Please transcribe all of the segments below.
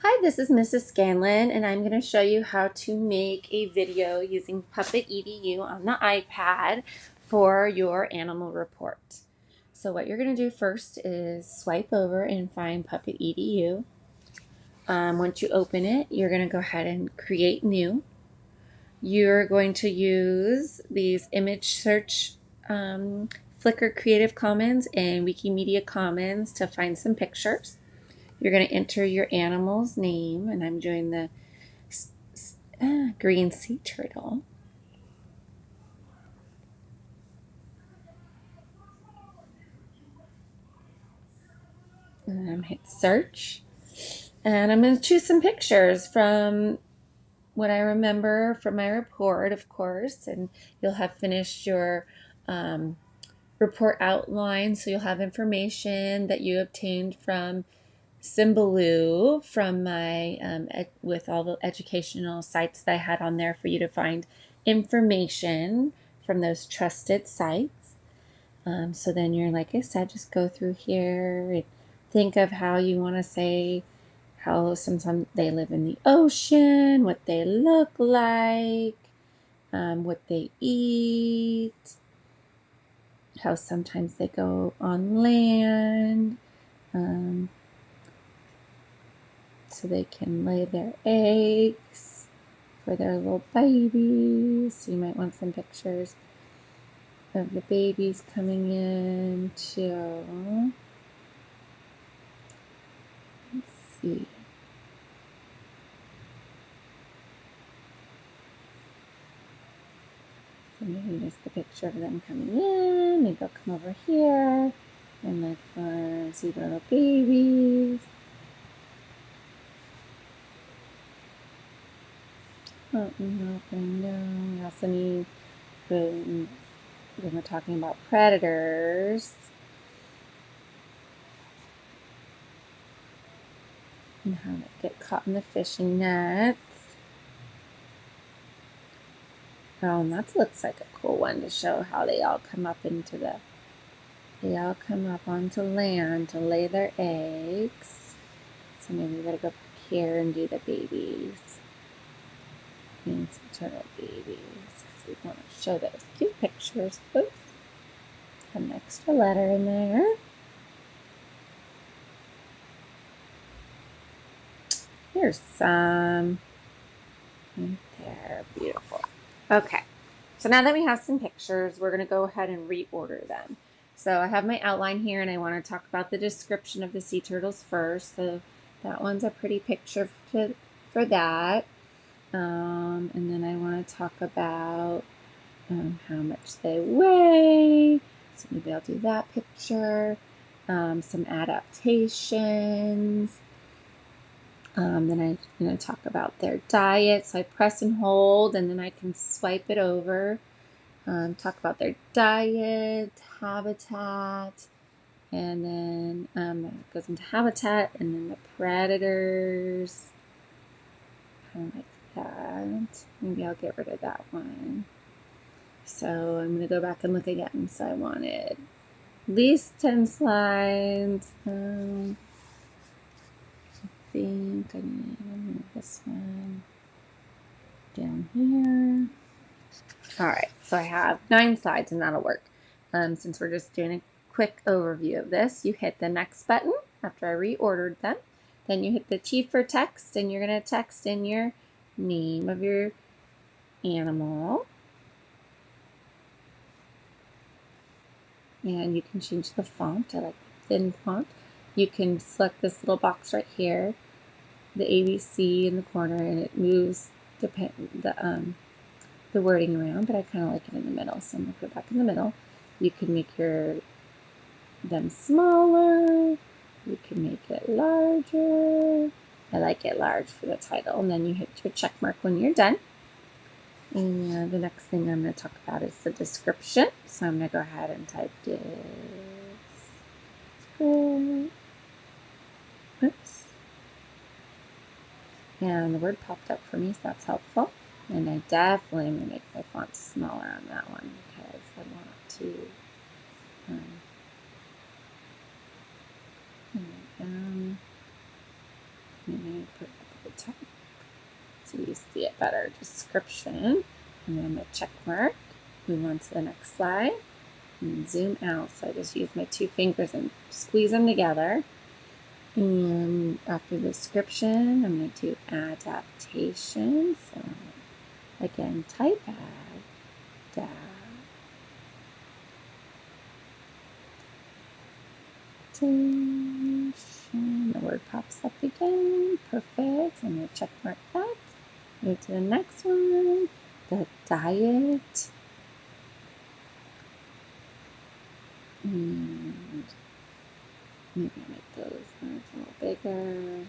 Hi, this is Mrs. Scanlon, and I'm going to show you how to make a video using Puppet Edu on the iPad for your animal report. So what you're going to do first is swipe over and find Puppet Edu. Once you open it, you're going to go ahead and create new. You're going to use these image search Flickr Creative Commons and Wikimedia Commons to find some pictures. You're going to enter your animal's name, and I'm doing the green sea turtle. And I'm hit search. And I'm going to choose some pictures from what I remember from my report, of course. And you'll have finished your report outline, so you'll have information that you obtained from Symbaloo from my with all the educational sites that I had on there for you to find information from those trusted sites. So then you're, like I said, just go through here and think of how you want to say how sometimes they live in the ocean, what they look like, what they eat, how sometimes they go on land. So they can lay their eggs for their little babies. So you might want some pictures of the babies coming in too. Let's see. So maybe just the picture of them coming in. Maybe they'll come over here and look for see the little babies. Opening, no. We also need, when we're talking about predators, and how they get caught in the fishing nets. Oh, and that looks like a cool one to show how they all come up onto land to lay their eggs. So maybe we gotta go back here and do the babies. And some turtle babies. So we want to show those cute pictures. Oops. Have an extra letter in there. Here's some. Right there. Beautiful. Okay. So now that we have some pictures, we're going to go ahead and reorder them. So I have my outline here, and I want to talk about the description of the sea turtles first. So that one's a pretty picture for that. And then I want to talk about how much they weigh. So maybe I'll do that picture. Some adaptations. Then I'm going to talk about their diet. So I press and hold, and then I can swipe it over. Talk about their diet, habitat, and then it goes into habitat, and then the predators. Kind of like that. Maybe I'll get rid of that one. So I'm going to go back and look again. So I wanted at least 10 slides. I think I need to move this one down here. All right, so I have 9 slides, and that'll work. Since we're just doing a quick overview of this, you hit the next button after I reordered them. Then you hit the T for text, and you're going to text in your name of your animal. And you can change the font. I like the thin font. You can select this little box right here, the ABC in the corner, and it moves the wording around, but I kind of like it in the middle, so I'm going to put it back in the middle. You can make them smaller. You can make it larger. I like it large for the title. And then you hit your check mark when you're done. And the next thing I'm going to talk about is the description. So I'm going to go ahead and type this. Oops. And the word popped up for me, so that's helpful. And I definitely am going to make my font smaller on that one because I want to maybe put so you see it better. Description, and then I'm going to check mark, move on to the next slide, and zoom out. So I just use my 2 fingers and squeeze them together. And after the description, I'm going to do adaptation. So again, type adaptation. The word pops up again. Perfect. I'm going to check mark that. Move to the next one. The diet. And maybe I'll make those words a little bigger.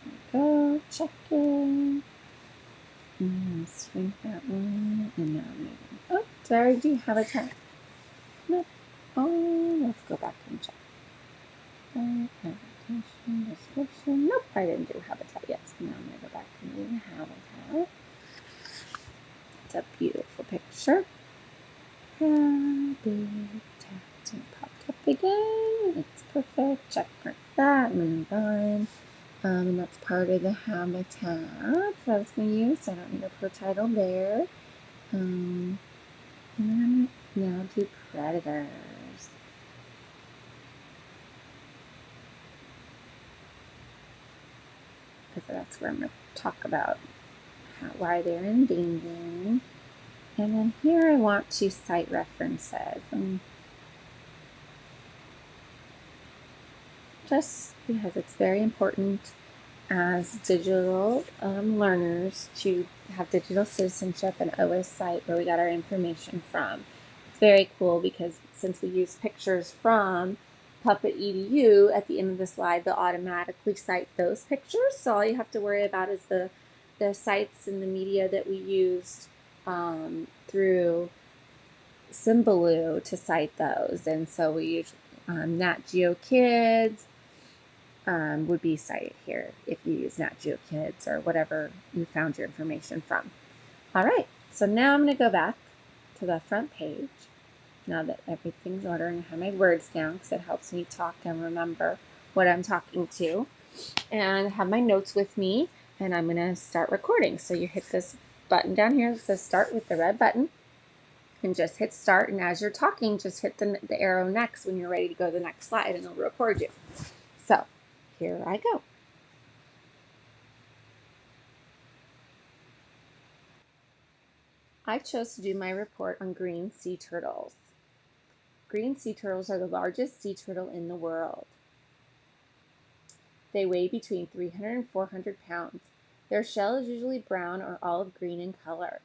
There we go. Check it. And shrink that one. And now maybe. Oh, did I already do habitat? Nope. Oh, let's go back and check. Adaptation, description. Nope, I didn't do habitat yet. So now I'm going to go back and do habitat. It's a beautiful picture. Habitat. And it popped up again. It's perfect. Check mark that. Move on. And that's part of the habitat that I was going to use. So I don't need a pro title there. And then I'm going to now do predators. Because that's where I'm going to talk about why they're endangered. And then here I want to cite references. Just because it's very important as digital learners to have digital citizenship and always cite where we got our information from. It's very cool because since we use pictures from Puppet Edu at the end of the slide, they'll automatically cite those pictures. So all you have to worry about is the sites and the media that we used through Symbaloo to cite those. And so we use Nat Geo Kids would be cited here if you use Nat Geo Kids or whatever you found your information from. All right, so now I'm going to go back to the front page. Now that everything's ordering, I have my words down because it helps me talk and remember what I'm talking to. And I have my notes with me, and I'm going to start recording. So you hit this button down here that says start with the red button, and just hit start. And as you're talking, just hit the arrow next when you're ready to go to the next slide, and it'll record you. So here I go. I chose to do my report on green sea turtles. Green sea turtles are the largest sea turtle in the world. They weigh between 300 and 400 pounds. Their shell is usually brown or olive green in color.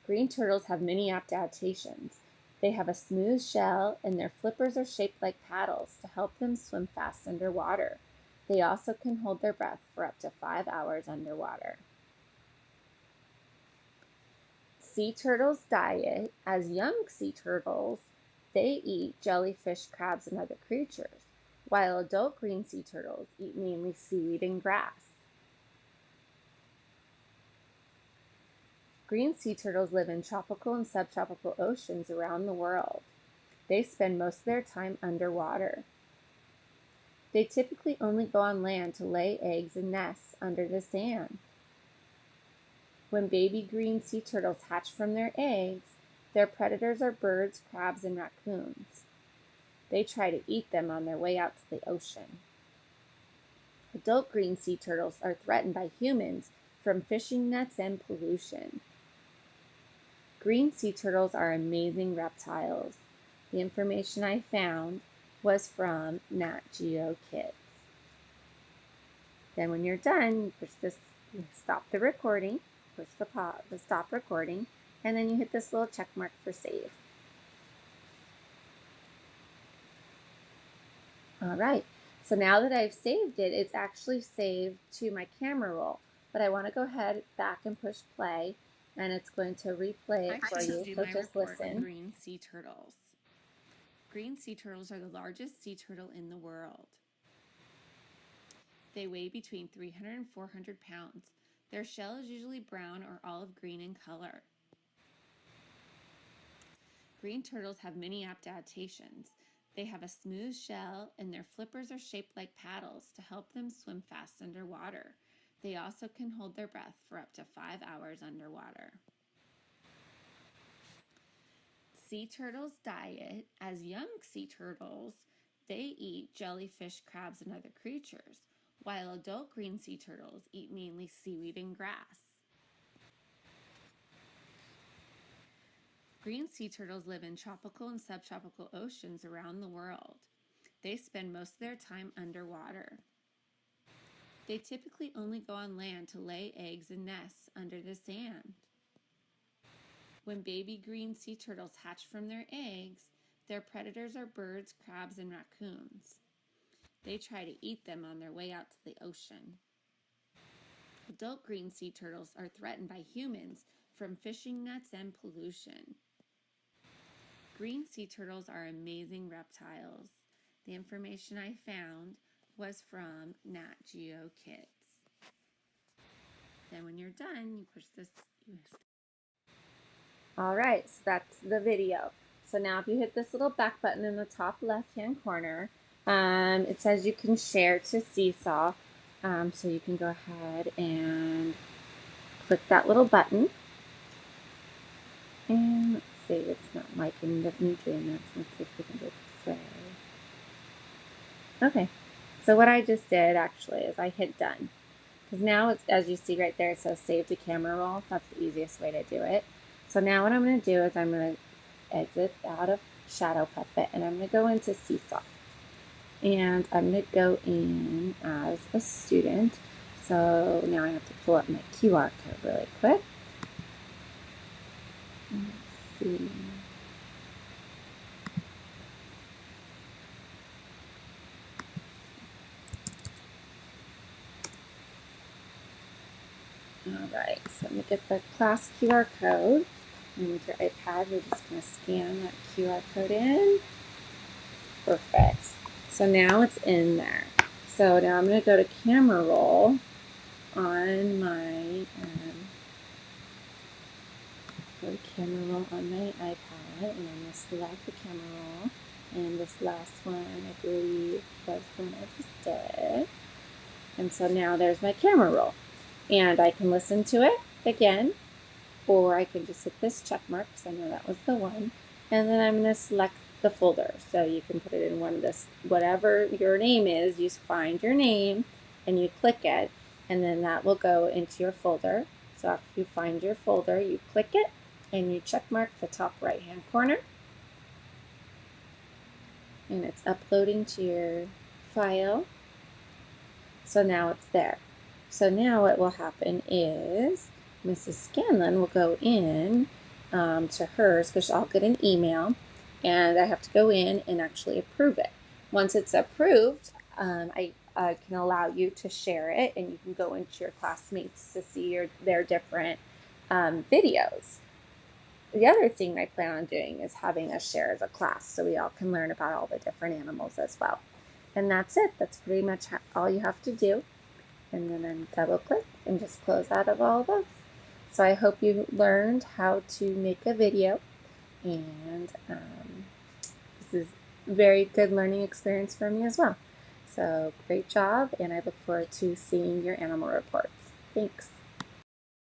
Green turtles have many adaptations. They have a smooth shell and their flippers are shaped like paddles to help them swim fast underwater. They also can hold their breath for up to 5 hours underwater. Sea turtles' diet. As young sea turtles, they eat jellyfish, crabs, and other creatures, while adult green sea turtles eat mainly seaweed and grass. Green sea turtles live in tropical and subtropical oceans around the world. They spend most of their time underwater. They typically only go on land to lay eggs and nests under the sand. When baby green sea turtles hatch from their eggs, their predators are birds, crabs, and raccoons. They try to eat them on their way out to the ocean. Adult green sea turtles are threatened by humans from fishing nets and pollution. Green sea turtles are amazing reptiles. The information I found was from Nat Geo Kids. Then when you're done, you stop the recording, push the stop recording, and then you hit this little check mark for save. All right, so now that I've saved it, it's actually saved to my camera roll, but I want to go ahead back and push play, and it's going to replay it for you, so just listen. Green sea turtles. Green sea turtles are the largest sea turtle in the world. They weigh between 300 and 400 pounds. Their shell is usually brown or olive green in color. Green turtles have many adaptations. They have a smooth shell and their flippers are shaped like paddles to help them swim fast underwater. They also can hold their breath for up to 5 hours underwater. Sea turtles' diet. As young sea turtles, they eat jellyfish, crabs, and other creatures, while adult green sea turtles eat mainly seaweed and grass. Green sea turtles live in tropical and subtropical oceans around the world. They spend most of their time underwater. They typically only go on land to lay eggs and nests under the sand. When baby green sea turtles hatch from their eggs, their predators are birds, crabs, and raccoons. They try to eat them on their way out to the ocean. Adult green sea turtles are threatened by humans from fishing nets and pollution. Green sea turtles are amazing reptiles. The information I found was from Nat Geo Kids. Then when you're done, you push this. All right, so that's the video. So now if you hit this little back button in the top left-hand corner, it says you can share to SeeSaw. So you can go ahead and click that little button. And let's see, it's not liking, doesn't doing that. So let's see if we can do it this way. Okay, so what I just did actually is I hit done. Because now, it's, as you see right there, it says save to camera roll. That's the easiest way to do it. So now what I'm going to do is I'm going to exit out of Shadow Puppet and I'm going to go into SeeSaw. And I'm going to go in as a student. So now I have to pull up my QR code really quick. Let's see. Alright, so I'm going to get the class QR code. And with your iPad, we're just going to scan that QR code in. Perfect. So now it's in there. So now I'm going to go to camera roll on my iPad, and I'm going to select the camera roll. And this last one, I believe, was the one I just did. And so now there's my camera roll. And I can listen to it again, or I can just hit this check mark because I know that was the one. And then I'm going to select the folder. So you can put it in one of this, whatever your name is, you find your name and you click it, and then that will go into your folder. So after you find your folder, you click it and you check mark the top right hand corner. And it's uploading to your file. So now it's there. So now what will happen is Mrs. Scanlon will go in to hers because I'll get an email and I have to go in and actually approve it. Once it's approved, I can allow you to share it and you can go into your classmates to see their different videos. The other thing I plan on doing is having us share as a class so we all can learn about all the different animals as well. And that's it. That's pretty much all you have to do. And then I'm double click and just close out of all of those. So I hope you learned how to make a video, and this is a very good learning experience for me as well. So great job, and I look forward to seeing your animal reports. Thanks.